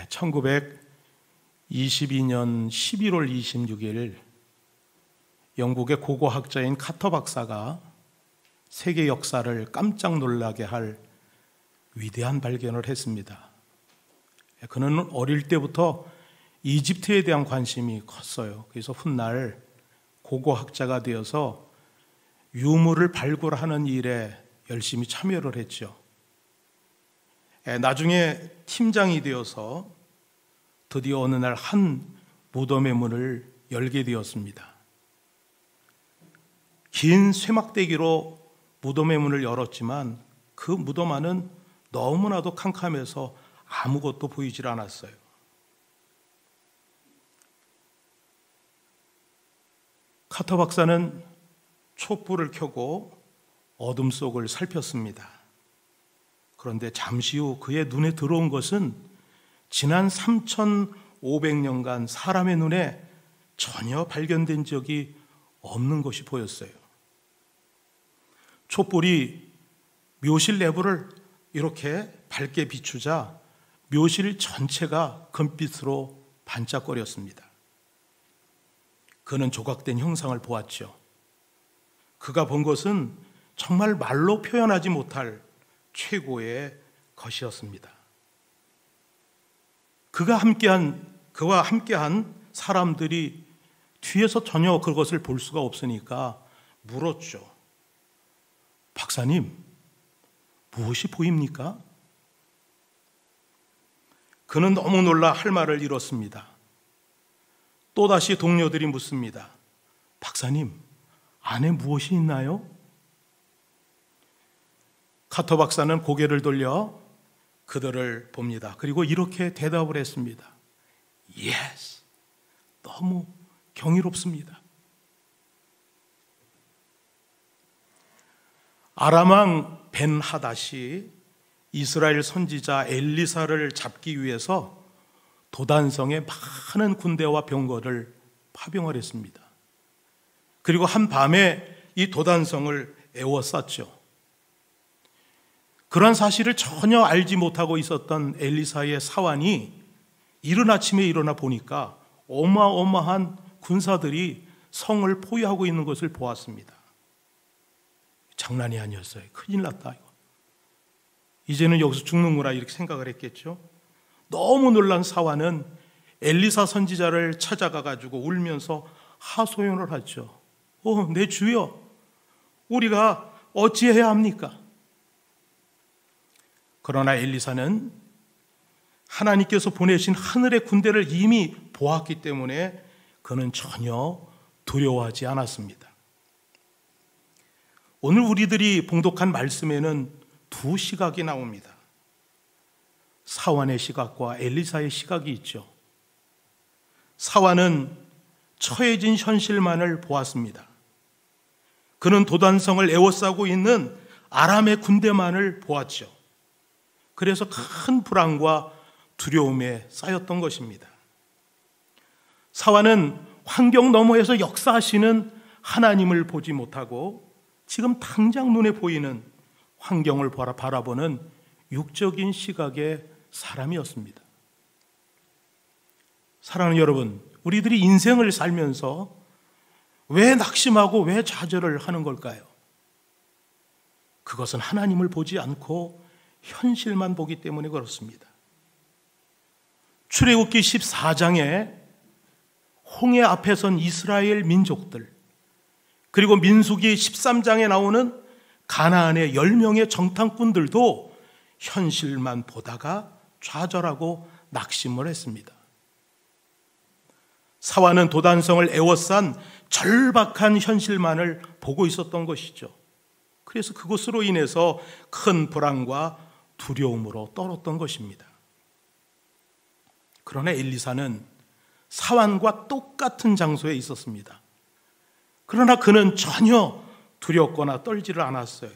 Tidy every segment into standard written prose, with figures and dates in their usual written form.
1922년 11월 26일 영국의 고고학자인 카터 박사가 세계 역사를 깜짝 놀라게 할 위대한 발견을 했습니다. 그는 어릴 때부터 이집트에 대한 관심이 컸어요. 그래서 훗날 고고학자가 되어서 유물을 발굴하는 일에 열심히 참여를 했죠. 나중에 팀장이 되어서 드디어 어느 날 한 무덤의 문을 열게 되었습니다. 긴 쇠막대기로 무덤의 문을 열었지만 그 무덤 안은 너무나도 캄캄해서 아무것도 보이질 않았어요. 카터 박사는 촛불을 켜고 어둠 속을 살폈습니다. 그런데 잠시 후 그의 눈에 들어온 것은 지난 3,500년간 사람의 눈에 전혀 발견된 적이 없는 것이 보였어요. 촛불이 묘실 내부를 이렇게 밝게 비추자 묘실 전체가 금빛으로 반짝거렸습니다. 그는 조각된 형상을 보았죠. 그가 본 것은 정말 말로 표현하지 못할 최고의 것이었습니다. 그와 함께한 사람들이 뒤에서 전혀 그것을 볼 수가 없으니까 물었죠. 박사님, 무엇이 보입니까? 그는 너무 놀라 할 말을 잃었습니다. 또다시 동료들이 묻습니다. 박사님, 안에 무엇이 있나요? 카터 박사는 고개를 돌려 그들을 봅니다. 그리고 이렇게 대답을 했습니다. Yes, 너무 경이롭습니다. 아람왕 벤 하닷이 이스라엘 선지자 엘리사를 잡기 위해서 도단성에 많은 군대와 병거를 파병을 했습니다. 그리고 한밤에 이 도단성을 에워쌌죠. 그런 사실을 전혀 알지 못하고 있었던 엘리사의 사환이 이른 아침에 일어나 보니까 어마어마한 군사들이 성을 포위하고 있는 것을 보았습니다. 장난이 아니었어요. 큰일 났다 이거. 이제는 여기서 죽는구나 이렇게 생각을 했겠죠. 너무 놀란 사환은 엘리사 선지자를 찾아가 가지고 울면서 하소연을 하죠. 내 주여, 우리가 어찌해야 합니까? 그러나 엘리사는 하나님께서 보내신 하늘의 군대를 이미 보았기 때문에 그는 전혀 두려워하지 않았습니다. 오늘 우리들이 봉독한 말씀에는 두 시각이 나옵니다. 사환의 시각과 엘리사의 시각이 있죠. 사환은 처해진 현실만을 보았습니다. 그는 도단성을 에워싸고 있는 아람의 군대만을 보았죠. 그래서 큰 불안과 두려움에 쌓였던 것입니다. 사환은 환경 너머에서 역사하시는 하나님을 보지 못하고 지금 당장 눈에 보이는 환경을 바라보는 육적인 시각의 사람이었습니다. 사랑하는 여러분, 우리들이 인생을 살면서 왜 낙심하고 왜 좌절을 하는 걸까요? 그것은 하나님을 보지 않고 현실만 보기 때문에 그렇습니다. 출애굽기 14장에 홍해 앞에 선 이스라엘 민족들, 그리고 민수기 13장에 나오는 가나안의 10명의 정탐꾼들도 현실만 보다가 좌절하고 낙심을 했습니다. 사환은 도단성을 에워싼 절박한 현실만을 보고 있었던 것이죠. 그래서 그것으로 인해서 큰 불안과 두려움으로 떨었던 것입니다. 그러나 엘리사는 사환과 똑같은 장소에 있었습니다. 그러나 그는 전혀 두렵거나 떨지를 않았어요.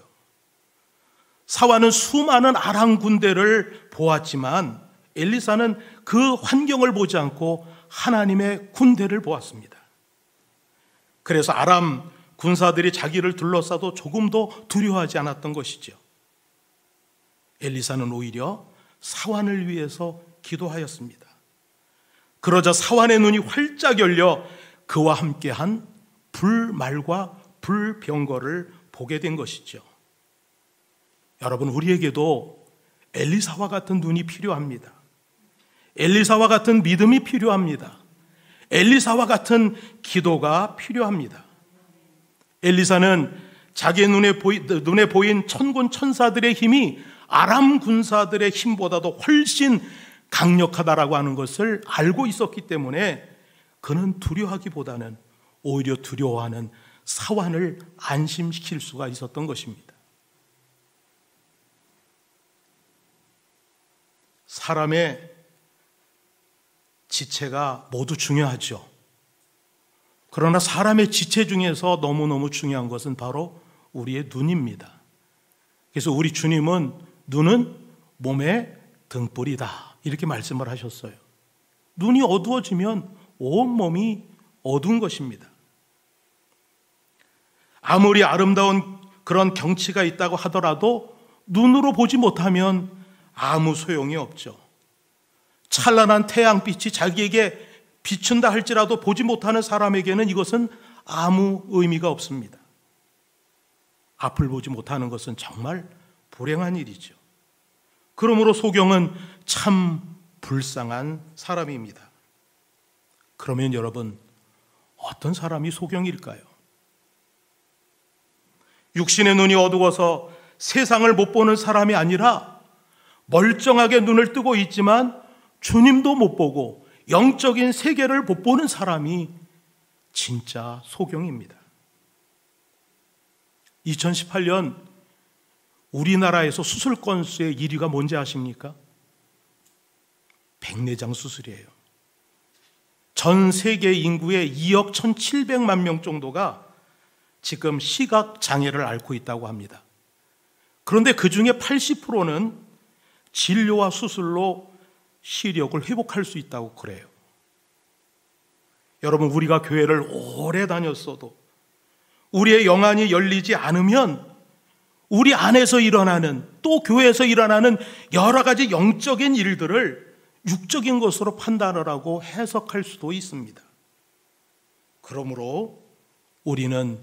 사환은 수많은 아람 군대를 보았지만 엘리사는 그 환경을 보지 않고 하나님의 군대를 보았습니다. 그래서 아람 군사들이 자기를 둘러싸도 조금도 두려워하지 않았던 것이죠. 엘리사는 오히려 사환을 위해서 기도하였습니다. 그러자 사환의 눈이 활짝 열려 그와 함께한 불말과 불병거를 보게 된 것이죠. 여러분, 우리에게도 엘리사와 같은 눈이 필요합니다. 엘리사와 같은 믿음이 필요합니다. 엘리사와 같은 기도가 필요합니다. 엘리사는 자기의 눈에 보인 천군 천사들의 힘이 아람 군사들의 힘보다도 훨씬 강력하다라고 하는 것을 알고 있었기 때문에 그는 두려워하기보다는 오히려 두려워하는 사환을 안심시킬 수가 있었던 것입니다. 사람의 지체가 모두 중요하죠. 그러나 사람의 지체 중에서 너무너무 중요한 것은 바로 우리의 눈입니다. 그래서 우리 주님은 눈은 몸의 등불이다 이렇게 말씀을 하셨어요. 눈이 어두워지면 온몸이 어두운 것입니다. 아무리 아름다운 그런 경치가 있다고 하더라도 눈으로 보지 못하면 아무 소용이 없죠. 찬란한 태양빛이 자기에게 비춘다 할지라도 보지 못하는 사람에게는 이것은 아무 의미가 없습니다. 앞을 보지 못하는 것은 정말 불행한 일이죠. 그러므로 소경은 참 불쌍한 사람입니다. 그러면 여러분, 어떤 사람이 소경일까요? 육신의 눈이 어두워서 세상을 못 보는 사람이 아니라 멀쩡하게 눈을 뜨고 있지만 주님도 못 보고 영적인 세계를 못 보는 사람이 진짜 소경입니다. 2018년 우리나라에서 수술 건수의 1위가 뭔지 아십니까? 백내장 수술이에요. 전 세계 인구의 2억 1,700만 명 정도가 지금 시각 장애를 앓고 있다고 합니다. 그런데 그 중에 80%는 진료와 수술로 시력을 회복할 수 있다고 그래요. 여러분, 우리가 교회를 오래 다녔어도 우리의 영안이 열리지 않으면 우리 안에서 일어나는, 또 교회에서 일어나는 여러 가지 영적인 일들을 육적인 것으로 판단을 하고 해석할 수도 있습니다. 그러므로 우리는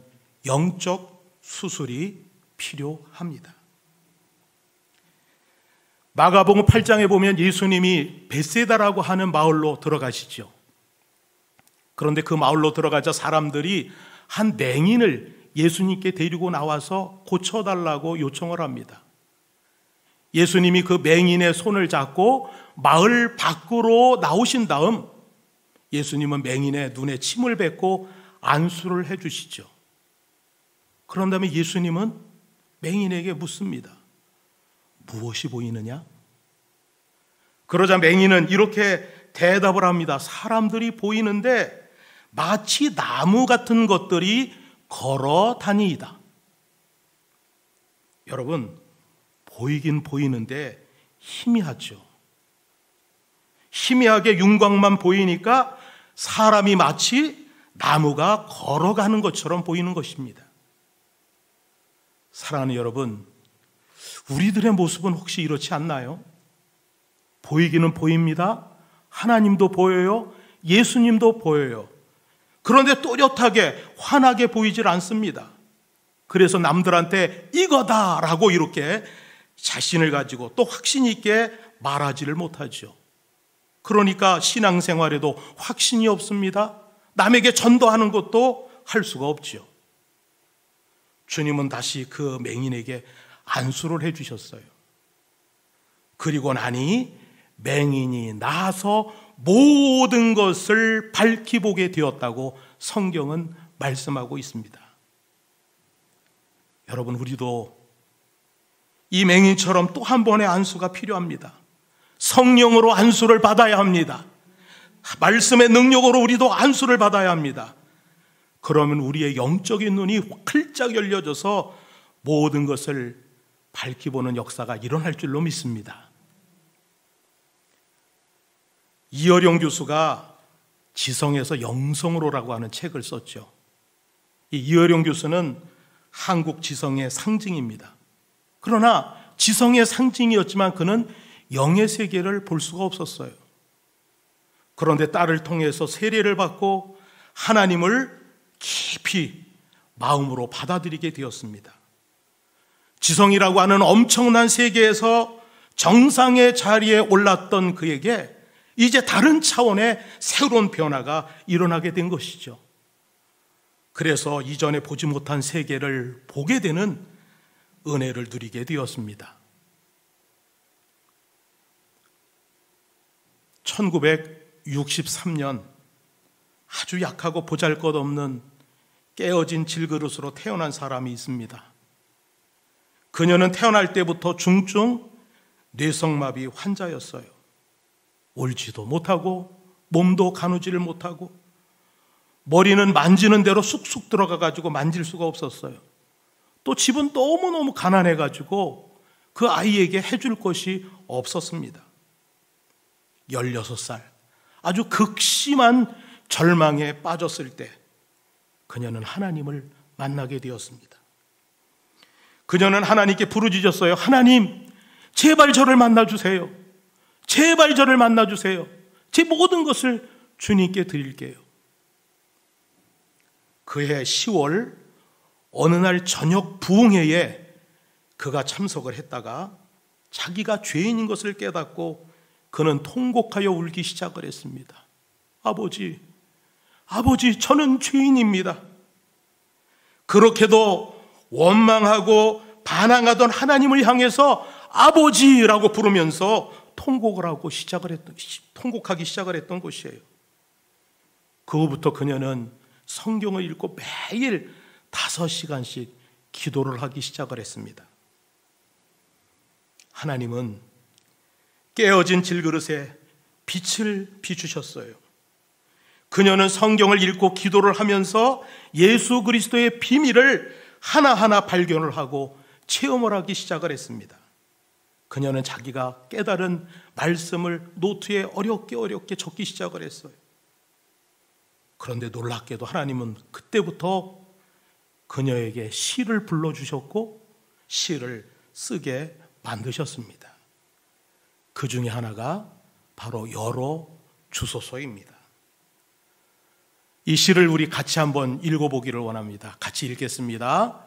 영적 수술이 필요합니다. 마가복음 8장에 보면 예수님이 벳세다라고 하는 마을로 들어가시죠. 그런데 그 마을로 들어가자 사람들이 한 맹인을 예수님께 데리고 나와서 고쳐달라고 요청을 합니다. 예수님이 그 맹인의 손을 잡고 마을 밖으로 나오신 다음 예수님은 맹인의 눈에 침을 뱉고 안수를 해주시죠. 그런 다음에 예수님은 맹인에게 묻습니다. 무엇이 보이느냐? 그러자 맹인은 이렇게 대답을 합니다. 사람들이 보이는데 마치 나무 같은 것들이 걸어 다니이다. 여러분, 보이긴 보이는데 희미하죠. 희미하게 윤곽만 보이니까 사람이 마치 나무가 걸어가는 것처럼 보이는 것입니다. 사랑하는 여러분, 우리들의 모습은 혹시 이렇지 않나요? 보이기는 보입니다. 하나님도 보여요. 예수님도 보여요. 그런데 또렷하게 환하게 보이질 않습니다. 그래서 남들한테 이거다라고 이렇게 자신을 가지고 또 확신 있게 말하지를 못하죠. 그러니까 신앙생활에도 확신이 없습니다. 남에게 전도하는 것도 할 수가 없죠. 주님은 다시 그 맹인에게 안수를 해주셨어요. 그리고 나니 맹인이 나서 모든 것을 밝히 보게 되었다고 성경은 말씀하고 있습니다. 여러분, 우리도 이 맹인처럼 또 한 번의 안수가 필요합니다. 성령으로 안수를 받아야 합니다. 말씀의 능력으로 우리도 안수를 받아야 합니다. 그러면 우리의 영적인 눈이 활짝 열려져서 모든 것을 밝히 보는 역사가 일어날 줄로 믿습니다. 이어령 교수가 지성에서 영성으로라고 하는 책을 썼죠. 이 이어령 교수는 한국 지성의 상징입니다. 그러나 지성의 상징이었지만 그는 영의 세계를 볼 수가 없었어요. 그런데 딸을 통해서 세례를 받고 하나님을 깊이 마음으로 받아들이게 되었습니다. 지성이라고 하는 엄청난 세계에서 정상의 자리에 올랐던 그에게 이제 다른 차원의 새로운 변화가 일어나게 된 것이죠. 그래서 이전에 보지 못한 세계를 보게 되는 은혜를 누리게 되었습니다. 1963년 아주 약하고 보잘것없는 깨어진 질그릇으로 태어난 사람이 있습니다. 그녀는 태어날 때부터 중증 뇌성마비 환자였어요. 울지도 못하고 몸도 가누지를 못하고 머리는 만지는 대로 쑥쑥 들어가가지고 만질 수가 없었어요. 또 집은 너무너무 가난해가지고 그 아이에게 해줄 것이 없었습니다. 16살 아주 극심한 절망에 빠졌을 때 그녀는 하나님을 만나게 되었습니다. 그녀는 하나님께 부르짖었어요. 하나님, 제발 저를 만나주세요. 제발 저를 만나주세요. 제 모든 것을 주님께 드릴게요. 그해 10월 어느 날 저녁 부흥회에 그가 참석을 했다가 자기가 죄인인 것을 깨닫고 그는 통곡하여 울기 시작을 했습니다. 아버지, 저는 죄인입니다. 그렇게도 원망하고 반항하던 하나님을 향해서 아버지라고 부르면서 통곡하기 시작을 했던 것이에요. 그 후부터 그녀는 성경을 읽고 매일 5시간씩 기도를 하기 시작을 했습니다. 하나님은 깨어진 질그릇에 빛을 비추셨어요. 그녀는 성경을 읽고 기도를 하면서 예수 그리스도의 비밀을 하나하나 발견을 하고 체험을 하기 시작을 했습니다. 그녀는 자기가 깨달은 말씀을 노트에 어렵게 적기 시작을 했어요. 그런데 놀랍게도 하나님은 그때부터 그녀에게 시를 불러주셨고 시를 쓰게 만드셨습니다. 그 중에 하나가 바로 열어주소서입니다. 이 시를 우리 같이 한번 읽어보기를 원합니다. 같이 읽겠습니다.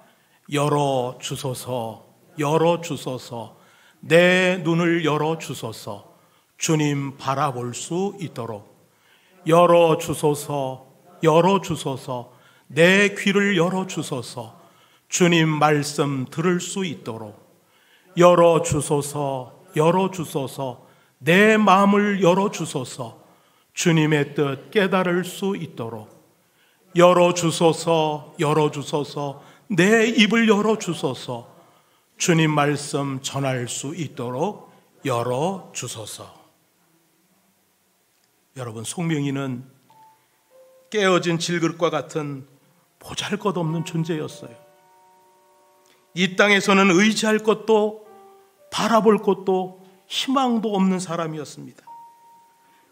열어주소서, 열어주소서, 내 눈을 열어주소서, 주님 바라볼 수 있도록. 열어주소서, 열어주소서, 내 귀를 열어주소서, 주님 말씀 들을 수 있도록. 열어주소서, 열어주소서, 내 마음을 열어주소서, 주님의 뜻 깨달을 수 있도록. 열어주소서, 열어주소서, 내 입을 열어주소서, 주님 말씀 전할 수 있도록 열어주소서. 여러분, 송명이는 깨어진 질그릇과 같은 보잘것없는 존재였어요. 이 땅에서는 의지할 것도 바라볼 것도 희망도 없는 사람이었습니다.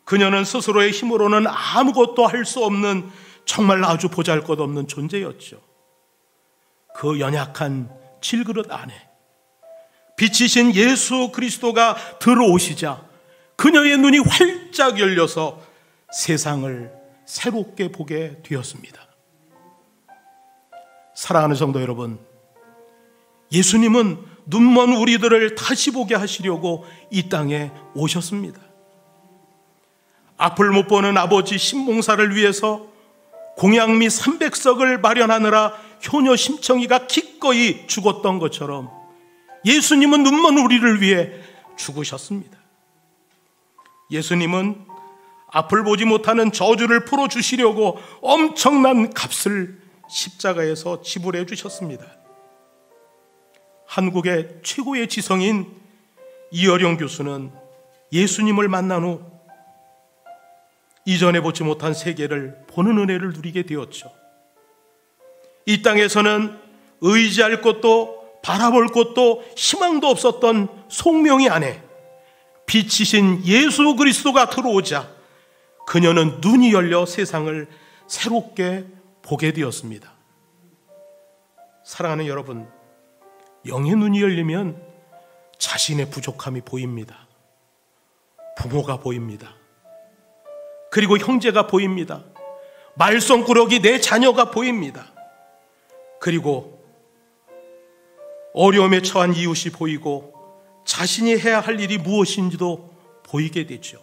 그녀는 스스로의 힘으로는 아무것도 할 수 없는 정말 아주 보잘것없는 존재였죠. 그 연약한 질그릇 안에 빛이신 예수 그리스도가 들어오시자 그녀의 눈이 활짝 열려서 세상을 새롭게 보게 되었습니다. 사랑하는 성도 여러분, 예수님은 눈먼 우리들을 다시 보게 하시려고 이 땅에 오셨습니다. 앞을 못 보는 아버지 신봉사를 위해서 공양미 300석을 마련하느라 효녀 심청이가 기꺼이 죽었던 것처럼 예수님은 눈먼 우리를 위해 죽으셨습니다. 예수님은 앞을 보지 못하는 저주를 풀어주시려고 엄청난 값을 십자가에서 지불해 주셨습니다. 한국의 최고의 지성인 이어령 교수는 예수님을 만난 후 이전에 보지 못한 세계를 보는 은혜를 누리게 되었죠. 이 땅에서는 의지할 것도 바라볼 것도 희망도 없었던 송명이 안에 빛이신 예수 그리스도가 들어오자 그녀는 눈이 열려 세상을 새롭게 보게 되었습니다. 사랑하는 여러분, 영의 눈이 열리면 자신의 부족함이 보입니다. 부모가 보입니다. 그리고 형제가 보입니다. 말썽꾸러기 내 자녀가 보입니다. 그리고 어려움에 처한 이웃이 보이고 자신이 해야 할 일이 무엇인지도 보이게 되죠.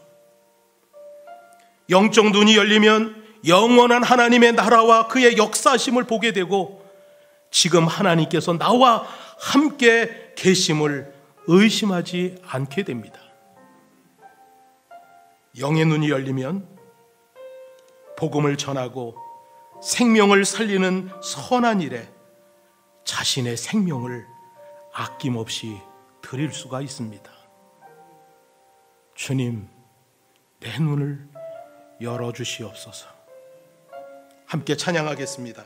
영적 눈이 열리면 영원한 하나님의 나라와 그의 역사심을 보게 되고 지금 하나님께서 나와 함께 계심을 의심하지 않게 됩니다. 영의 눈이 열리면 복음을 전하고 생명을 살리는 선한 일에 자신의 생명을 아낌없이 드릴 수가 있습니다. 주님, 내 눈을 열어주시옵소서. 함께 찬양하겠습니다.